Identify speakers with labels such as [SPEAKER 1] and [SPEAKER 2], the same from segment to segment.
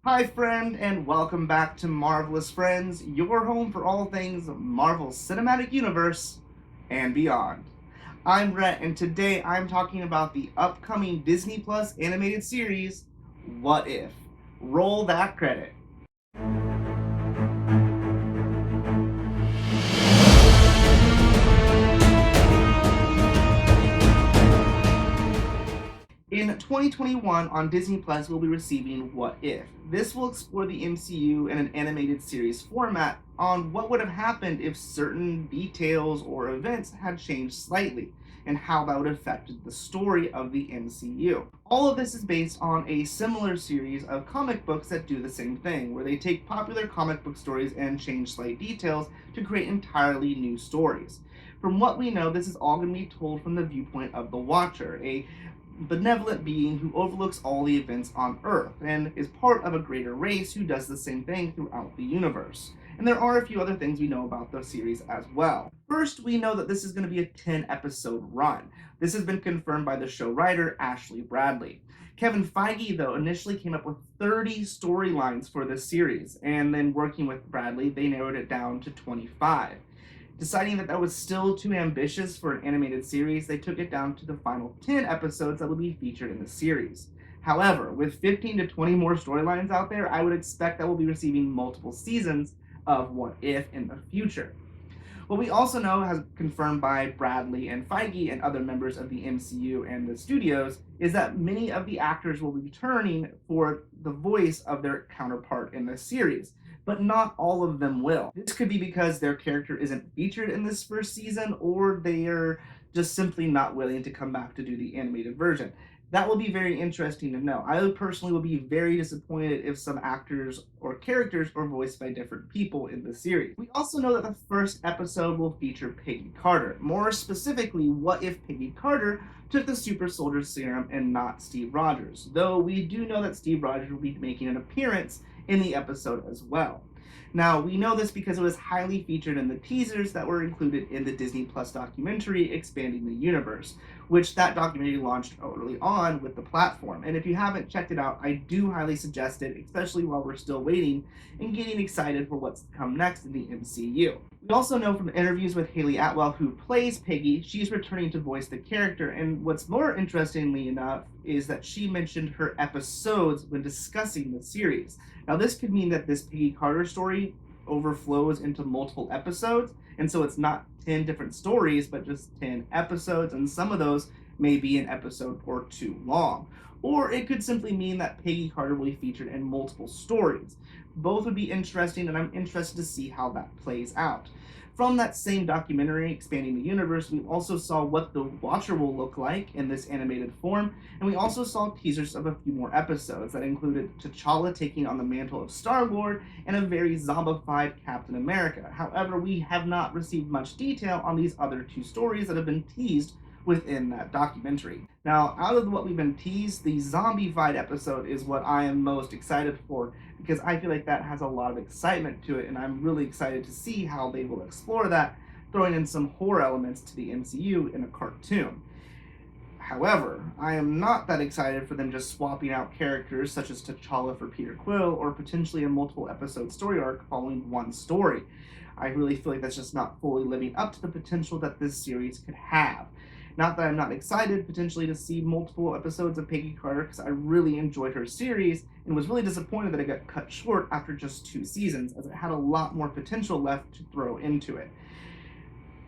[SPEAKER 1] Hi, friend, and welcome back to Marvelous Friends, your home for all things Marvel Cinematic Universe and beyond. I'm Rhett, and today I'm talking about the upcoming Disney Plus animated series, What If? Roll that credit. In 2021, on Disney Plus, we'll be receiving What If. This will explore the MCU in an animated series format on what would have happened if certain details or events had changed slightly, and how that would have affected the story of the MCU. All of this is based on a similar series of comic books that do the same thing, where they take popular comic book stories and change slight details to create entirely new stories. From what we know, this is all going to be told from the viewpoint of the Watcher, a benevolent being who overlooks all the events on Earth and is part of a greater race who does the same thing throughout the universe. And there are a few other things we know about the series as well. First, we know that this is going to be a 10-episode run. This has been confirmed by the show writer Ashley Bradley. Kevin Feige, though, initially came up with 30 storylines for this series, and then working with Bradley, they narrowed it down to 25. Deciding that that was still too ambitious for an animated series, they took it down to the final 10 episodes that will be featured in the series. However, with 15 to 20 more storylines out there, I would expect that we'll be receiving multiple seasons of What If in the future. What we also know, has confirmed by Bradley and Feige and other members of the MCU and the studios, is that many of the actors will be returning for the voice of their counterpart in the series, but not all of them will. This could be because their character isn't featured in this first season, or they are just simply not willing to come back to do the animated version. That will be very interesting to know. I personally will be very disappointed if some actors or characters are voiced by different people in the series. We also know that the first episode will feature Peggy Carter. More specifically, what if Peggy Carter took the super soldier serum and not Steve Rogers? Though we do know that Steve Rogers will be making an appearance in the episode as well. Now, we know this because it was highly featured in the teasers that were included in the Disney Plus documentary Expanding the Universe, which that documentary launched early on with the platform. And if you haven't checked it out, I do highly suggest it, especially while we're still waiting and getting excited for what's to come next in the MCU. We also know from interviews with Haley Atwell, who plays Peggy, she's returning to voice the character. And what's more interestingly enough is that she mentioned her episodes when discussing the series. Now, this could mean that this Peggy Carter story overflows into multiple episodes, and so it's not 10 different stories, but just 10 episodes, and some of those may be an episode or two long. Or it could simply mean that Peggy Carter will be featured in multiple stories. Both would be interesting, and I'm interested to see how that plays out. From that same documentary, Expanding the Universe, we also saw what the Watcher will look like in this animated form, and we also saw teasers of a few more episodes that included T'Challa taking on the mantle of Star-Lord and a very zombified Captain America. However, we have not received much detail on these other two stories that have been teased within that documentary. Now, out of what we've been teased, the zombified episode is what I am most excited for, because I feel like that has a lot of excitement to it, and I'm really excited to see how they will explore that, throwing in some horror elements to the MCU in a cartoon. However, I am not that excited for them just swapping out characters such as T'Challa for Peter Quill, or potentially a multiple episode story arc following one story. I really feel like that's just not fully living up to the potential that this series could have. Not that I'm not excited potentially to see multiple episodes of Peggy Carter, because I really enjoyed her series and was really disappointed that it got cut short after just 2 seasons, as it had a lot more potential left to throw into it.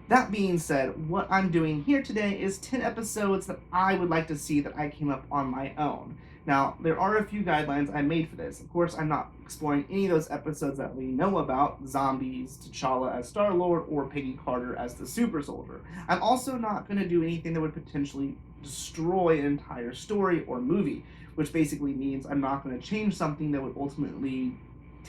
[SPEAKER 1] That being said, what I'm doing here today is 10 episodes that I would like to see that I came up on my own. Now, there are a few guidelines I made for this. Of course, I'm not exploring any of those episodes that we know about, zombies, T'Challa as Star-Lord, or Peggy Carter as the Super Soldier. I'm also not going to do anything that would potentially destroy an entire story or movie, which basically means I'm not going to change something that would ultimately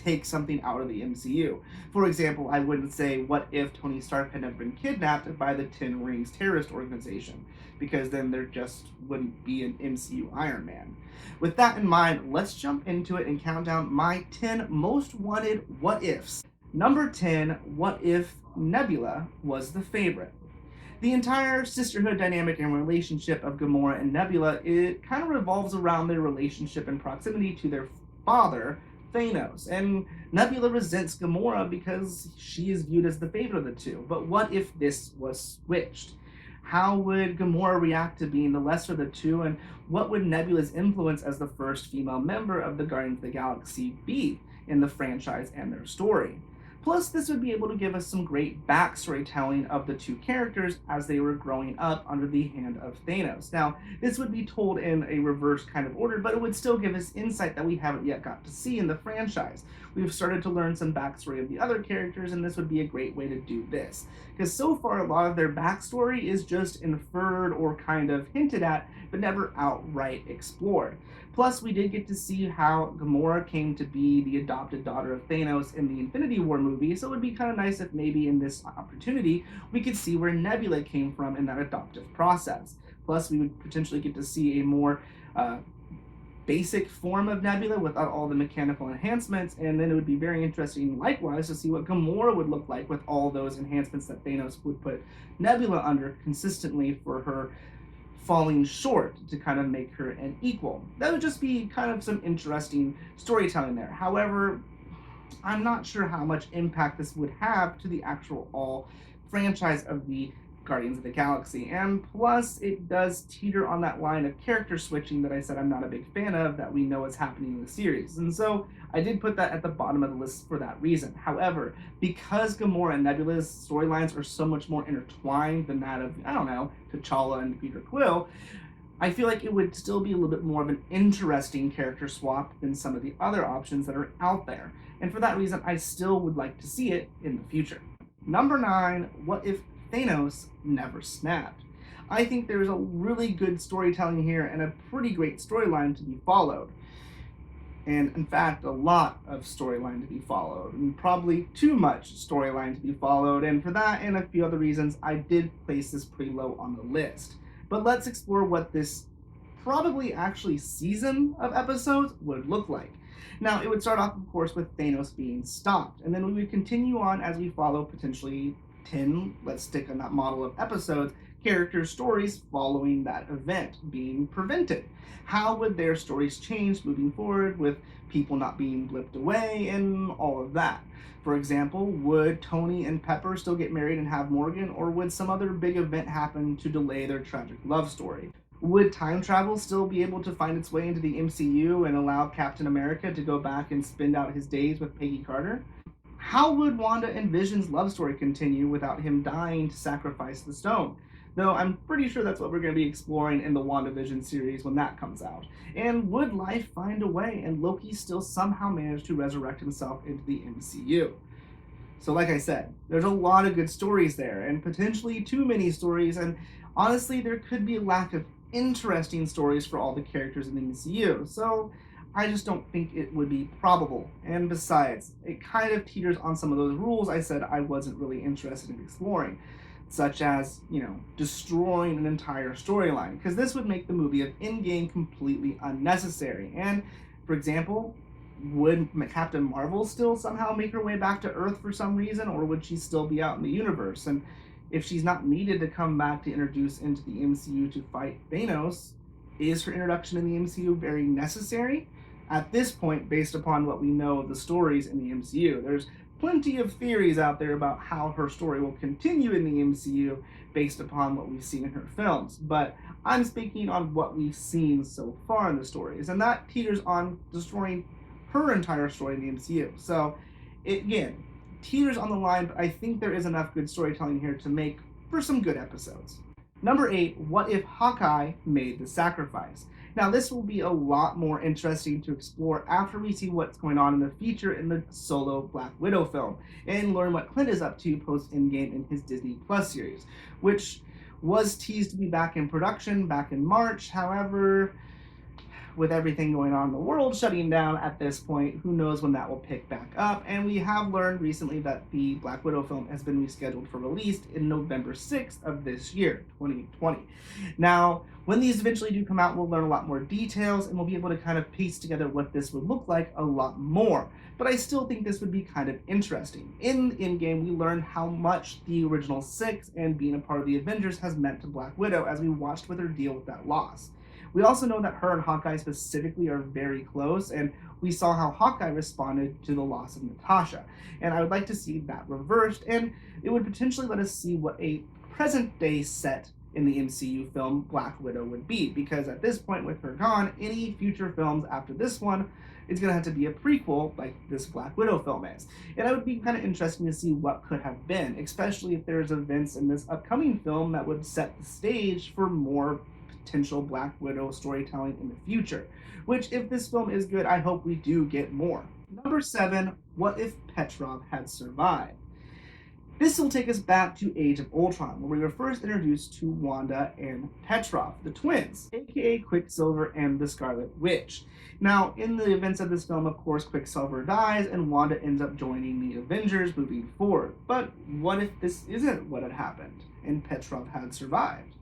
[SPEAKER 1] take something out of the MCU. For example, I wouldn't say, what if Tony Stark had never been kidnapped by the Ten Rings terrorist organization? Because then there just wouldn't be an MCU Iron Man. With that in mind, let's jump into it and count down my 10 most wanted what ifs. Number 10, what if Nebula was the favorite? The entire sisterhood dynamic and relationship of Gamora and Nebula, it kind of revolves around their relationship and proximity to their father, Thanos. And Nebula resents Gamora because she is viewed as the favorite of the two. But what if this was switched? How would Gamora react to being the lesser of the two, and what would Nebula's influence as the first female member of the Guardians of the Galaxy be in the franchise and their story? Plus, this would be able to give us some great backstory telling of the two characters as they were growing up under the hand of Thanos. Now, this would be told in a reverse kind of order, but it would still give us insight that we haven't yet got to see in the franchise. We've started to learn some backstory of the other characters, and this would be a great way to do this. Because so far, a lot of their backstory is just inferred or kind of hinted at, but never outright explored. Plus, we did get to see how Gamora came to be the adopted daughter of Thanos in the Infinity War movie, so it would be kind of nice if maybe in this opportunity we could see where Nebula came from in that adoptive process. Plus, we would potentially get to see a more basic form of Nebula without all the mechanical enhancements, and then it would be very interesting likewise to see what Gamora would look like with all those enhancements that Thanos would put Nebula under consistently for her falling short to kind of make her an equal. That would just be kind of some interesting storytelling there. However, I'm not sure how much impact this would have to the actual all franchise of the Guardians of the Galaxy. And plus, it does teeter on that line of character switching that I said I'm not a big fan of, that we know is happening in the series. And so I did put that at the bottom of the list for that reason. However, because Gamora and Nebula's storylines are so much more intertwined than that of, I don't know, T'Challa and Peter Quill, I feel like it would still be a little bit more of an interesting character swap than some of the other options that are out there. And for that reason, I still would like to see it in the future. Number 9, what if Thanos never snapped? I think there's a really good storytelling here and a pretty great storyline to be followed. And in fact, a lot of storyline to be followed, and probably too much storyline to be followed. And for that and a few other reasons, I did place this pretty low on the list. But let's explore what this probably actually season of episodes would look like. Now, it would start off, of course, with Thanos being stopped, and then we would continue on as we follow potentially 10, let's stick on that model of episodes, character stories following that event being prevented. How would their stories change moving forward with people not being blipped away and all of that? For example, would Tony and Pepper still get married and have Morgan, or would some other big event happen to delay their tragic love story? Would time travel still be able to find its way into the MCU and allow Captain America to go back and spend out his days with Peggy Carter? How would Wanda and Vision's love story continue without him dying to sacrifice the stone? Though I'm pretty sure that's what we're going to be exploring in the WandaVision series when that comes out. And would life find a way and Loki still somehow manage to resurrect himself into the MCU? So like I said, there's a lot of good stories there, and potentially too many stories, and honestly there could be a lack of interesting stories for all the characters in the MCU. So I just don't think it would be probable. And besides, it kind of teeters on some of those rules I said I wasn't really interested in exploring, such as, destroying an entire storyline, because this would make the movie of Endgame completely unnecessary. And, for example, would Captain Marvel still somehow make her way back to Earth for some reason, or would she still be out in the universe? And if she's not needed to come back to introduce into the MCU to fight Thanos, is her introduction in the MCU very necessary? At this point, based upon what we know of the stories in the MCU, there's plenty of theories out there about how her story will continue in the MCU based upon what we've seen in her films. But I'm speaking on what we've seen so far in the stories, and that teeters on destroying her entire story in the MCU. So, again, teeters on the line, but I think there is enough good storytelling here to make for some good episodes. Number 8, what if Hawkeye made the sacrifice? Now, this will be a lot more interesting to explore after we see what's going on in the future in the solo Black Widow film, and learn what Clint is up to post-Endgame in his Disney Plus series, which was teased to be back in production back in March. However, with everything going on in the world shutting down at this point, who knows when that will pick back up. And we have learned recently that the Black Widow film has been rescheduled for release in November 6th of this year, 2020. Now, when these eventually do come out, we'll learn a lot more details, and we'll be able to kind of piece together what this would look like a lot more. But I still think this would be kind of interesting. In Endgame, we learned how much the original 6 and being a part of the Avengers has meant to Black Widow as we watched with her deal with that loss. We also know that her and Hawkeye specifically are very close, and we saw how Hawkeye responded to the loss of Natasha. And I would like to see that reversed, and it would potentially let us see what a present day set in the MCU film Black Widow would be, because at this point, with her gone, any future films after this one is going to have to be a prequel like this Black Widow film is. And it would be kind of interesting to see what could have been, especially if there's events in this upcoming film that would set the stage for more potential Black Widow storytelling in the future. Which, if this film is good, I hope we do get more. Number 7, what if Petrov had survived? This will take us back to Age of Ultron, where we were first introduced to Wanda and Petrov, the twins, aka Quicksilver and the Scarlet Witch. Now, in the events of this film, of course, Quicksilver dies and Wanda ends up joining the Avengers moving forward. But what if this isn't what had happened and Petrov had survived?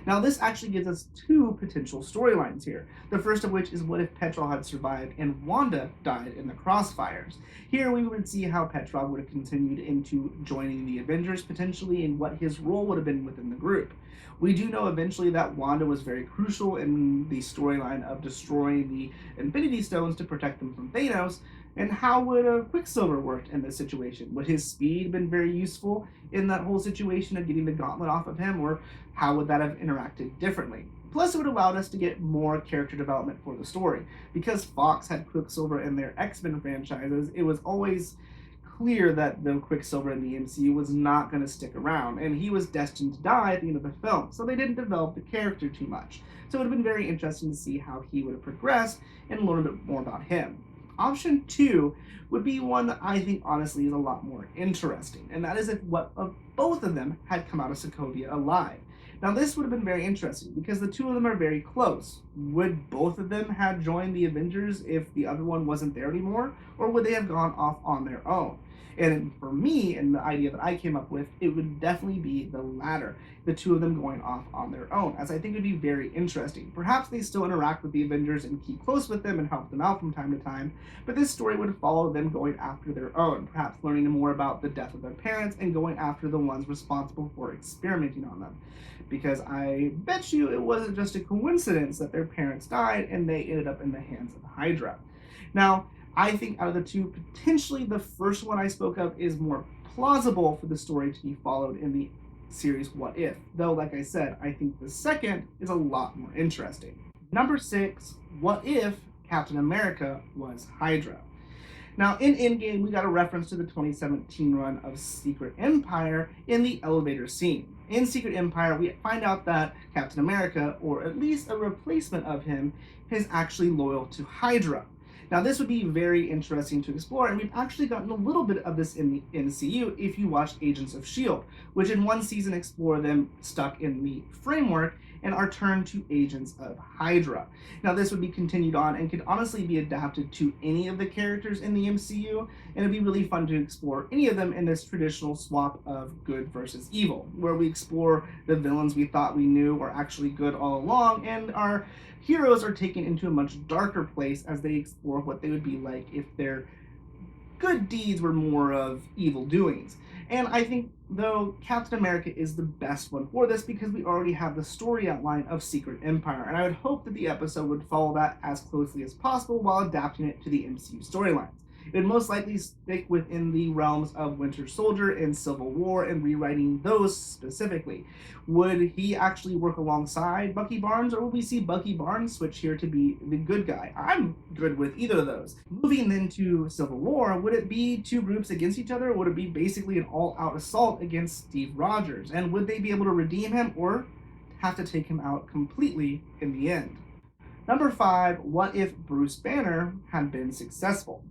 [SPEAKER 1] Now, this actually gives us 2 potential storylines here. The first of which is what if Petrov had survived and Wanda died in the crossfires. Here we would see how Petrov would have continued into joining the Avengers potentially and what his role would have been within the group. We do know eventually that Wanda was very crucial in the storyline of destroying the Infinity Stones to protect them from Thanos. And how would a Quicksilver worked in this situation? Would his speed been very useful in that whole situation of getting the gauntlet off of him, or how would that have interacted differently? Plus, it would have allowed us to get more character development for the story. Because Fox had Quicksilver in their X-Men franchises, it was always clear that the Quicksilver in the MCU was not going to stick around, and he was destined to die at the end of the film, so they didn't develop the character too much. So it would have been very interesting to see how he would have progressed and learn a bit more about him. Option 2 would be one that I think honestly is a lot more interesting, and that is if both of them had come out of Sokovia alive. Now, this would have been very interesting because the 2 of them are very close. Would both of them have joined the Avengers if the other one wasn't there anymore, or would they have gone off on their own? And for me, and the idea that I came up with, it would definitely be the latter, the 2 of them going off on their own, as I think it would be very interesting. Perhaps they still interact with the Avengers and keep close with them and help them out from time to time, but this story would follow them going after their own, perhaps learning more about the death of their parents and going after the ones responsible for experimenting on them. Because I bet you it wasn't just a coincidence that their parents died and they ended up in the hands of Hydra. Now, I think out of the 2, potentially the first one I spoke of is more plausible for the story to be followed in the series What If. Though, like I said, I think the second is a lot more interesting. Number 6, what if Captain America was Hydra? Now, in Endgame, we got a reference to the 2017 run of Secret Empire in the elevator scene. In Secret Empire, we find out that Captain America, or at least a replacement of him, is actually loyal to Hydra. Now, this would be very interesting to explore, and we've actually gotten a little bit of this in the MCU if you watch Agents of S.H.I.E.L.D., which in one season explore them stuck in the framework and are turned to agents of Hydra. Now, this would be continued on and could honestly be adapted to any of the characters in the MCU, and it'd be really fun to explore any of them in this traditional swap of good versus evil, where we explore the villains we thought we knew are actually good all along, and our heroes are taken into a much darker place as they explore what they would be like if their good deeds were more of evil doings. And I think, though, Captain America is the best one for this because we already have the story outline of Secret Empire, and I would hope that the episode would follow that as closely as possible while adapting it to the MCU storylines. It would most likely stick within the realms of Winter Soldier and Civil War and rewriting those specifically. Would he actually work alongside Bucky Barnes, or will we see Bucky Barnes switch here to be the good guy? I'm good with either of those. Moving then to Civil War, would it be 2 groups against each other, or would it be basically an all-out assault against Steve Rogers? And would they be able to redeem him, or have to take him out completely in the end? Number 5, what if Bruce Banner had been successful?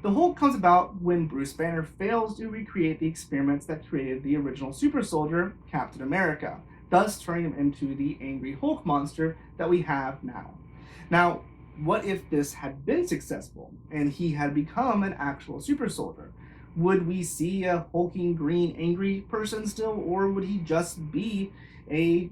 [SPEAKER 1] The whole comes about when Bruce Banner fails to recreate the experiments that created the original super soldier, Captain America, thus turning him into the angry Hulk monster that we have now. Now, what if this had been successful and he had become an actual super soldier? Would we see a hulking green angry person still, or would he just be a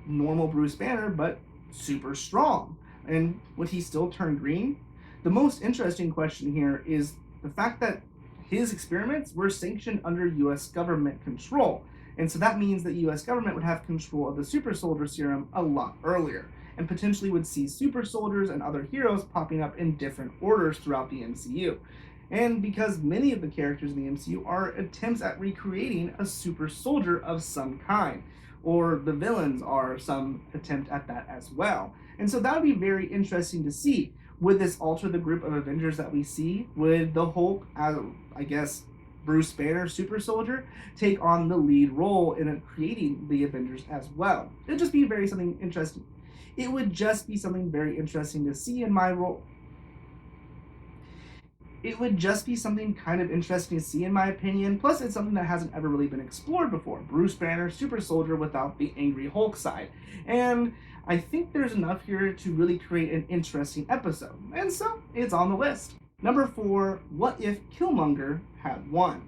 [SPEAKER 1] normal Bruce Banner but super strong? And would he still turn green? The most interesting question here is the fact that his experiments were sanctioned under US government control. And so that means that US government would have control of the super soldier serum a lot earlier. and potentially would see super soldiers and other heroes popping up in different orders throughout the MCU. And because many of the characters in the MCU are attempts at recreating a super soldier of some kind, or the villains are some attempt at that as well. And so that would be very interesting to see. Would this alter the group of Avengers that we see? Would the Hulk, as I guess Bruce Banner, super soldier, take on the lead role in creating the Avengers as well? It'd just be very something interesting. It would just be something very interesting to see in my role. It would just be something kind of interesting to see, in my opinion. Plus, it's something that hasn't ever really been explored before. Bruce Banner, super soldier without the angry Hulk side. And I think there's enough here to really create an interesting episode. And so, it's on the list. Number 4, what if Killmonger had won?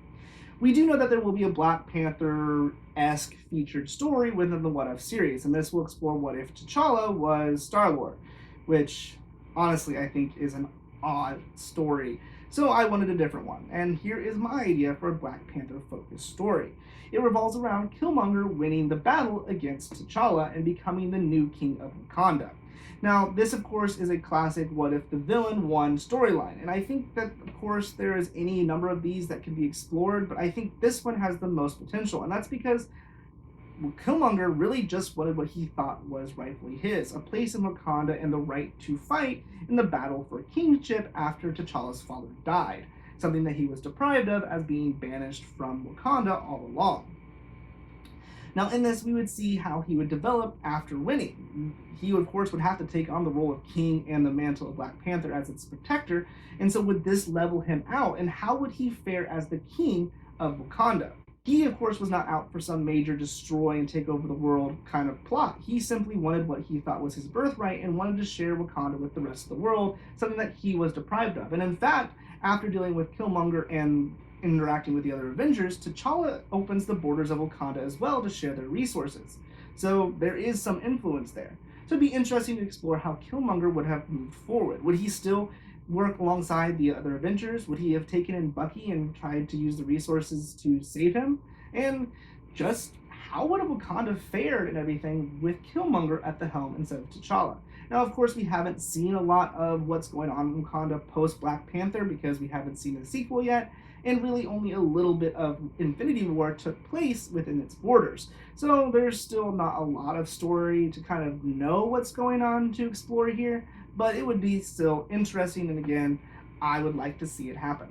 [SPEAKER 1] We do know that there will be a Black Panther-esque featured story within the What If series, and this will explore what if T'Challa was Star-Lord, which, honestly, I think is an odd story. So I wanted a different one, and here is my idea for a Black Panther-focused story. It revolves around Killmonger winning the battle against T'Challa and becoming the new king of Wakanda. Now, this, of course, is a classic what if the villain won storyline, and I think that, of course, there is any number of these that can be explored, but I think this one has the most potential, and that's because Killmonger really just wanted what he thought was rightfully his, a place in Wakanda and the right to fight in the battle for kingship after T'Challa's father died, something that he was deprived of as being banished from Wakanda all along. Now, in this, we would see how he would develop after winning. He, of course, would have to take on the role of king and the mantle of Black Panther as its protector, and so would this level him out, and how would he fare as the king of Wakanda? He, of course, was not out for some major destroy and take over the world kind of plot. He simply wanted what he thought was his birthright and wanted to share Wakanda with the rest of the world, something that he was deprived of. And in fact, after dealing with Killmonger and interacting with the other Avengers, T'Challa opens the borders of Wakanda as well to share their resources. So there is some influence there. So it'd be interesting to explore how Killmonger would have moved forward. Would he still work alongside the other Avengers? Would he have taken in Bucky and tried to use the resources to save him? And just how would Wakanda fared and everything with Killmonger at the helm instead of T'Challa? Now, of course, we haven't seen a lot of what's going on in Wakanda post-Black Panther because we haven't seen the sequel yet, and really only a little bit of Infinity War took place within its borders. So there's still not a lot of story to kind of know what's going on to explore here, but it would be still interesting, and again, I would like to see it happen.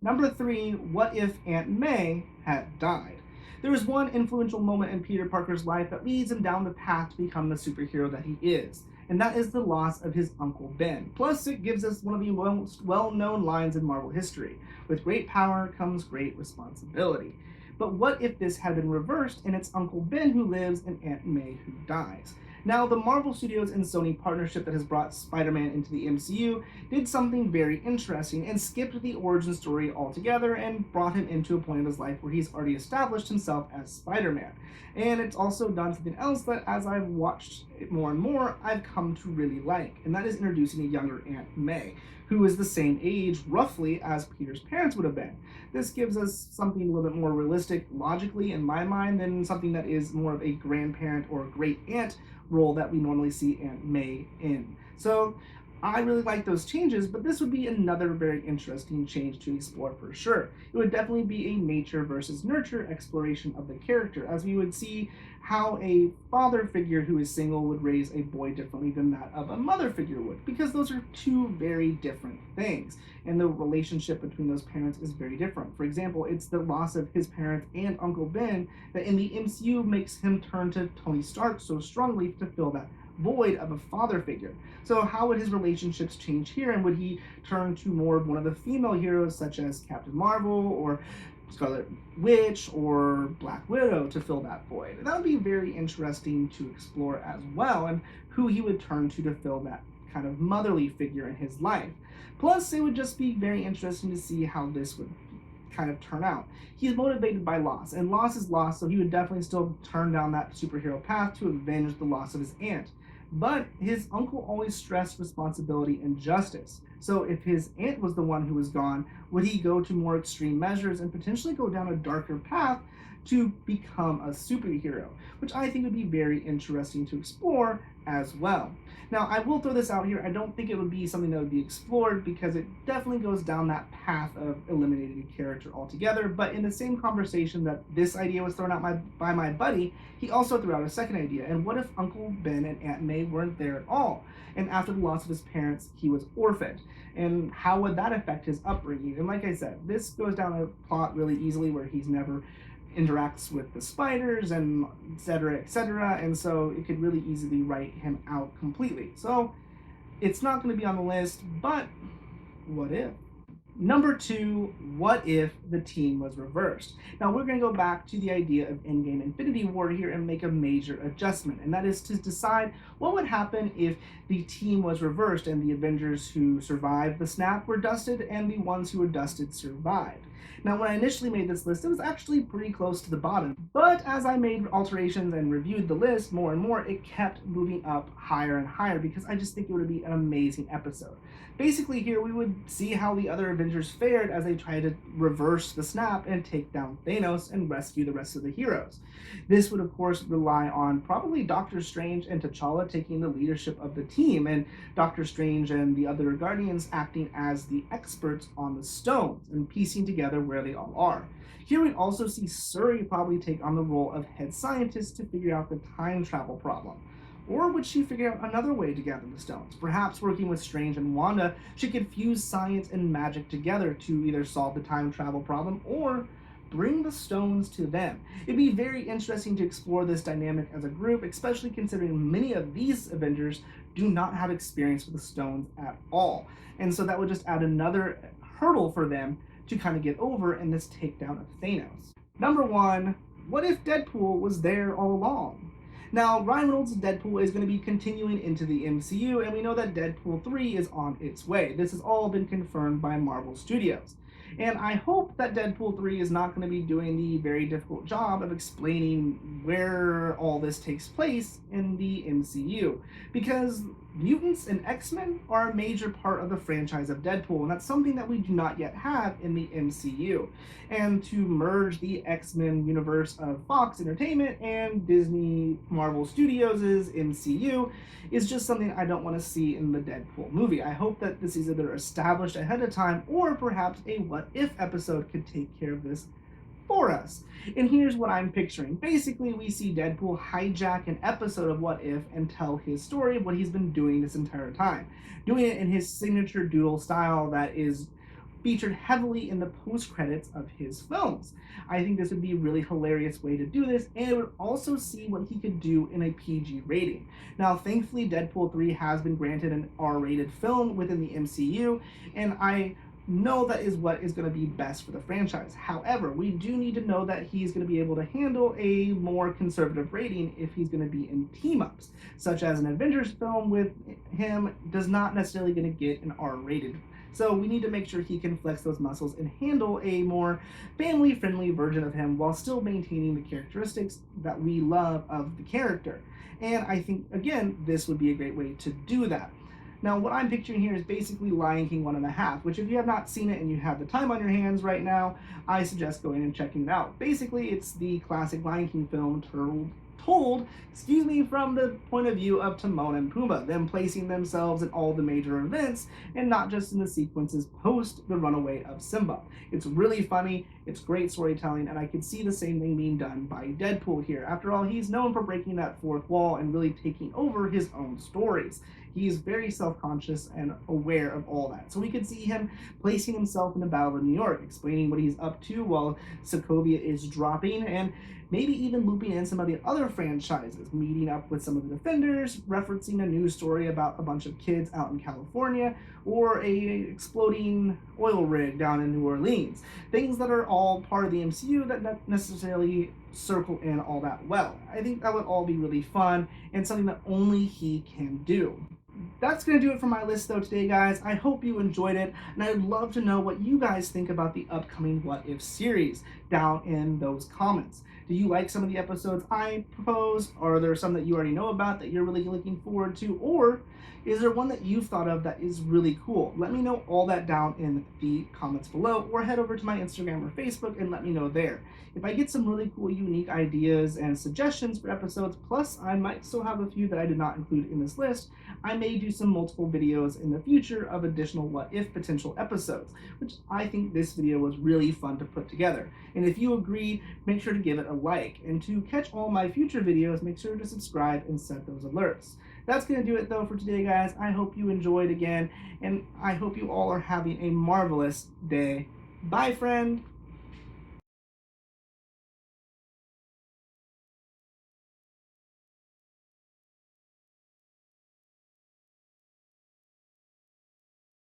[SPEAKER 1] Number 3, what if Aunt May had died? There is one influential moment in Peter Parker's life that leads him down the path to become the superhero that he is, and that is the loss of his Uncle Ben. Plus, it gives us one of the most well-known lines in Marvel history: with great power comes great responsibility. But what if this had been reversed and it's Uncle Ben who lives and Aunt May who dies? Now, the Marvel Studios and Sony partnership that has brought Spider-Man into the MCU did something very interesting and skipped the origin story altogether and brought him into a point of his life where he's already established himself as Spider-Man. And it's also done something else that, as I've watched it more and more, I've come to really like, and that is introducing a younger Aunt May, who is the same age, roughly, as Peter's parents would have been. This gives us something a little bit more realistic, logically, in my mind, than something that is more of a grandparent or great aunt role that we normally see Aunt May in. So I really like those changes, but this would be another very interesting change to explore for sure. It would definitely be a nature versus nurture exploration of the character, as we would see how a father figure who is single would raise a boy differently than that of a mother figure would, because those are two very different things, and the relationship between those parents is very different. For example, it's the loss of his parents and Uncle Ben that in the MCU makes him turn to Tony Stark so strongly to fill that void of a father figure. So how would his relationships change here, and would he turn to more of one of the female heroes such as Captain Marvel or Scarlet Witch or Black Widow to fill that void? And that would be very interesting to explore as well, and who he would turn to fill that kind of motherly figure in his life. Plus, it would just be very interesting to see how this would kind of turn out. He's motivated by loss, and loss is loss, so he would definitely still turn down that superhero path to avenge the loss of his aunt. But his uncle always stressed responsibility and justice. So if his aunt was the one who was gone, would he go to more extreme measures and potentially go down a darker path to become a superhero? Which I think would be very interesting to explore as well. Now, I will throw this out here. I don't think it would be something that would be explored because it definitely goes down that path of eliminating a character altogether. But in the same conversation that this idea was thrown out by my buddy, he also threw out a second idea. And what if Uncle Ben and Aunt May weren't there at all? And after the loss of his parents, he was orphaned. And how would that affect his upbringing? And like I said, this goes down a plot really easily where he's never interacts with the spiders and etc etc, and so it could really easily write him out completely. So it's not going to be on the list, but what if? Number 2, what if the team was reversed? Now we're going to go back to the idea of Endgame Infinity War here and make a major adjustment, and that is to decide what would happen if the team was reversed and the Avengers who survived the snap were dusted and the ones who were dusted survived. Now, when I initially made this list, it was actually pretty close to the bottom, but as I made alterations and reviewed the list more and more, it kept moving up higher and higher because I just think it would be an amazing episode. Basically, here we would see how the other Avengers fared as they tried to reverse the snap and take down Thanos and rescue the rest of the heroes. This would, of course, rely on probably Doctor Strange and T'Challa taking the leadership of the team, and Doctor Strange and the other Guardians acting as the experts on the stones and piecing together where they all are. Here we'd also see Shuri probably take on the role of head scientist to figure out the time travel problem. Or would she figure out another way to gather the stones? Perhaps working with Strange and Wanda, she could fuse science and magic together to either solve the time travel problem or bring the stones to them. It'd be very interesting to explore this dynamic as a group, especially considering many of these Avengers do not have experience with the stones at all. And so that would just add another hurdle for them to kind of get over in this takedown of Thanos. Number 1, what if Deadpool was there all along? Now, Ryan Reynolds' Deadpool is going to be continuing into the MCU, and we know that Deadpool 3 is on its way. This has all been confirmed by Marvel Studios. And I hope that Deadpool 3 is not going to be doing the very difficult job of explaining where all this takes place in the MCU. Because mutants and X-Men are a major part of the franchise of Deadpool, and that's something that we do not yet have in the MCU. And to merge the X-Men universe of Fox Entertainment and Disney Marvel Studios' MCU is just something I don't want to see in the Deadpool movie. I hope that this is either established ahead of time or perhaps a what if episode could take care of this for us. And here's what I'm picturing. Basically, we see Deadpool hijack an episode of What If and tell his story of what he's been doing this entire time. Doing it in his signature doodle style that is featured heavily in the post-credits of his films. I think this would be a really hilarious way to do this, and it would also see what he could do in a PG rating. Now, thankfully, Deadpool 3 has been granted an R-rated film within the MCU, and I know that is what is going to be best for the franchise. However, we do need to know that he's going to be able to handle a more conservative rating if he's going to be in team-ups, such as an Avengers film with him does not necessarily going to get an R-rated. So we need to make sure he can flex those muscles and handle a more family-friendly version of him while still maintaining the characteristics that we love of the character. And I think, again, this would be a great way to do that. Now, what I'm picturing here is basically Lion King 1.5, which if you have not seen it and you have the time on your hands right now, I suggest going and checking it out. Basically, it's the classic Lion King film told, from the point of view of Timon and Pumbaa, them placing themselves in all the major events and not just in the sequences post the runaway of Simba. It's really funny, it's great storytelling, and I could see the same thing being done by Deadpool here. After all, he's known for breaking that fourth wall and really taking over his own stories. He's very self-conscious and aware of all that. So we could see him placing himself in the Battle of New York, explaining what he's up to while Sokovia is dropping, and maybe even looping in some of the other franchises, meeting up with some of the Defenders, referencing a news story about a bunch of kids out in California, or a exploding oil rig down in New Orleans. Things that are all part of the MCU that not necessarily circle in all that well. I think that would all be really fun and something that only he can do. That's going to do it for my list, though, today, guys. I hope you enjoyed it, and I'd love to know what you guys think about the upcoming What If series down in those comments. Do you like some of the episodes I proposed? Or are there some that you already know about that you're really looking forward to? Or is there one that you've thought of that is really cool? Let me know all that down in the comments below, or head over to my Instagram or Facebook and let me know there. If I get some really cool, unique ideas and suggestions for episodes, plus I might still have a few that I did not include in this list, I may do some multiple videos in the future of additional What If potential episodes, which I think this video was really fun to put together. And if you agree, make sure to give it a like. And to catch all my future videos, make sure to subscribe and set those alerts. That's going to do it, though, for today, guys. I hope you enjoyed again, and I hope you all are having a marvelous day. Bye, friend!